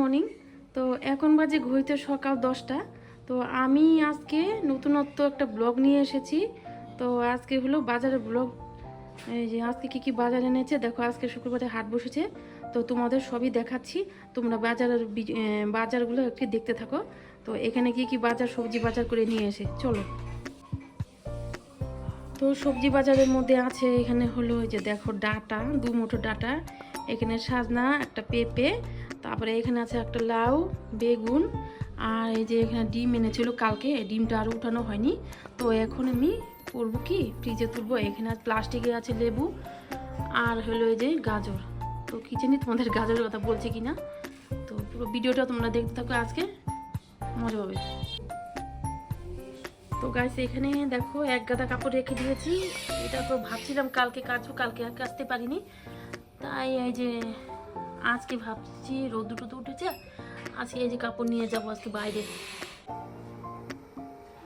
Morning. তো এখন বাজে ঘড়িতে সকাল 10টা। তো আমি আজকে নতুনত্ব একটা ব্লগ নিয়ে এসেছি। তো আজকে হলো বাজারের ব্লগ। এই যে আজকে কি বাজার এনেছে দেখো, আজকে শুক্রবারে হাট বসেছে। তো তোমাদের সবই দেখাচ্ছি, তোমরা বাজারগুলো একটু দেখতে থাকো। তো এখানে কি বাজার, সবজি বাজার করে নিয়ে এসে চলো। তো সবজি বাজারের মধ্যে আছে এখানে হলো এই যে দেখো ডাটা, 2 মুঠো ডাটা, এখানে সাজনা, একটা পেঁপে, তারপরে এখানে আছে একটা লাউ, বেগুন, আর এই যে এখানে ডিম এনেছিল কালকে, ডিমটা আর উঠানো হয়নি। তো এখন আমি করবো কি, ফ্রিজে তুলবো। এখানে প্লাস্টিকে আছে লেবু, আর হলো এই যে গাজর। তো কি জানি তোমাদের গাজরের কথা বলছে কিনা। তো পুরো ভিডিওটা তোমরা দেখতে থাকো, আজকে মজা হবে। তো গাইস এখানে দেখো এক গাদা কাপড় রেখে দিয়েছি। এটা তো ভাবছিলাম কালকে কাচবো, কালকে আর কাচতে পারিনি। তাই এই যে আজকে ভাবছি, রোদ দুটো উঠেছে, আজকে এই যে কাপড় নিয়ে যাবো আজকে বাইরে।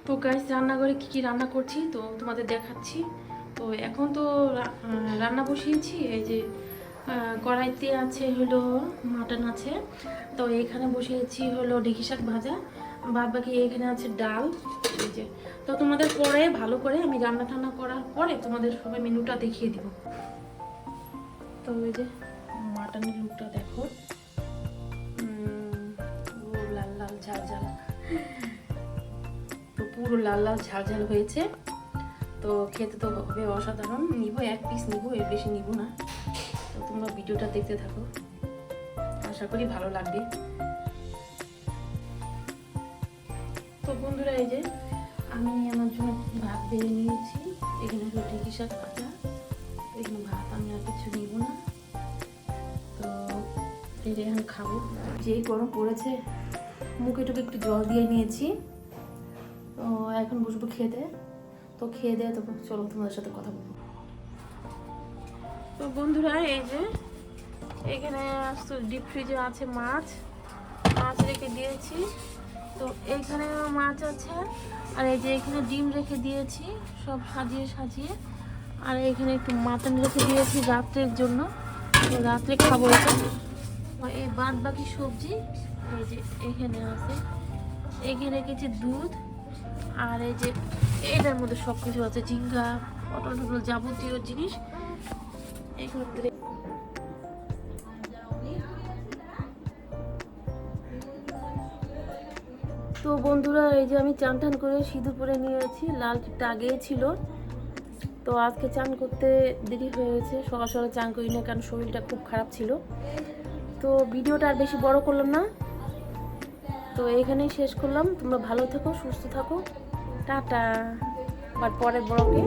তো গাইস রান্নাঘরে কি রান্না করছি তো তোমাদের দেখাচ্ছি। তো এখন তো রান্না বসিয়েছি। এই যে কড়াইতে আছে হলো মাটন আছে। তো এখানে বসিয়েছি হলো ঢেঁকি শাক ভাজা, বাদ বাকি এখানে আছে ডাল। এই যে তো তোমাদের পরে ভালো করে আমি রান্না টান্না করার পরে তোমাদের সবাই মেনুটা দেখিয়ে দিব। তো এই যে মাটনের লুকটা দেখো, পুরো লাল লাল ঝাল ঝাল, তো পুরো লাল লাল ঝাল ঝাল হয়েছে। তো খেতে তো হবে অসাধারণ। নিব এক পিস নিব, এর বেশি নিব না। তো তোমরা ভিডিওটা দেখতে থাকো, আশা করি ভালো লাগবে। তো বন্ধুরা এই যে আমি আমার জন্য ভাত বেড়ে নিয়েছি। এখানে হলো ঢেঁকি শাক ভাজা, এখানে ভাত, আমি আর কিছু নিব না। তো এই যে এখন খাবো। যেই গরম পড়েছে, মুখে টুকে একটু জল দিয়ে নিয়েছি। তো এখন বসবো খেতে। তো খেয়ে দেয় তো চলো তোমাদের সাথে কথা বলবো। তো বন্ধুরা এই যে এখানে ডিপ ফ্রিজে আছে মাছ রেখে দিয়েছি। তো এইখানে মাছ আছে, আর এই যে এখানে ডিম রেখে দিয়েছি সব সাজিয়ে। আর এখানে একটু মাটন রেখে দিয়েছি রাত্রের জন্য, তো রাত্রে খাবো এটা। এই বাদ বাকি সবজি এই যে এখানে আছে, এখানে রেখেছি দুধ, আর এই যে এটার মধ্যে সব কিছু আছে, ঝিঙ্গা, পটল টটল যাবতীয় জিনিস এগুলো। তো বন্ধুরা এই যে আমি চান টান করে সিঁদুর পরে নিয়েছি, লাল টিপটা আগেই ছিল। তো আজকে চান করতে দেরি হয়ে গেছে, সকাল সকাল চান করি না, কারণ শরীরটা খুব খারাপ ছিল। তো ভিডিওটা আর বেশি বড় করলাম না, তো এখানেই শেষ করলাম। তোমরা ভালো থেকো, সুস্থ থাকো, টাটা। আবার পরের ব্লগে।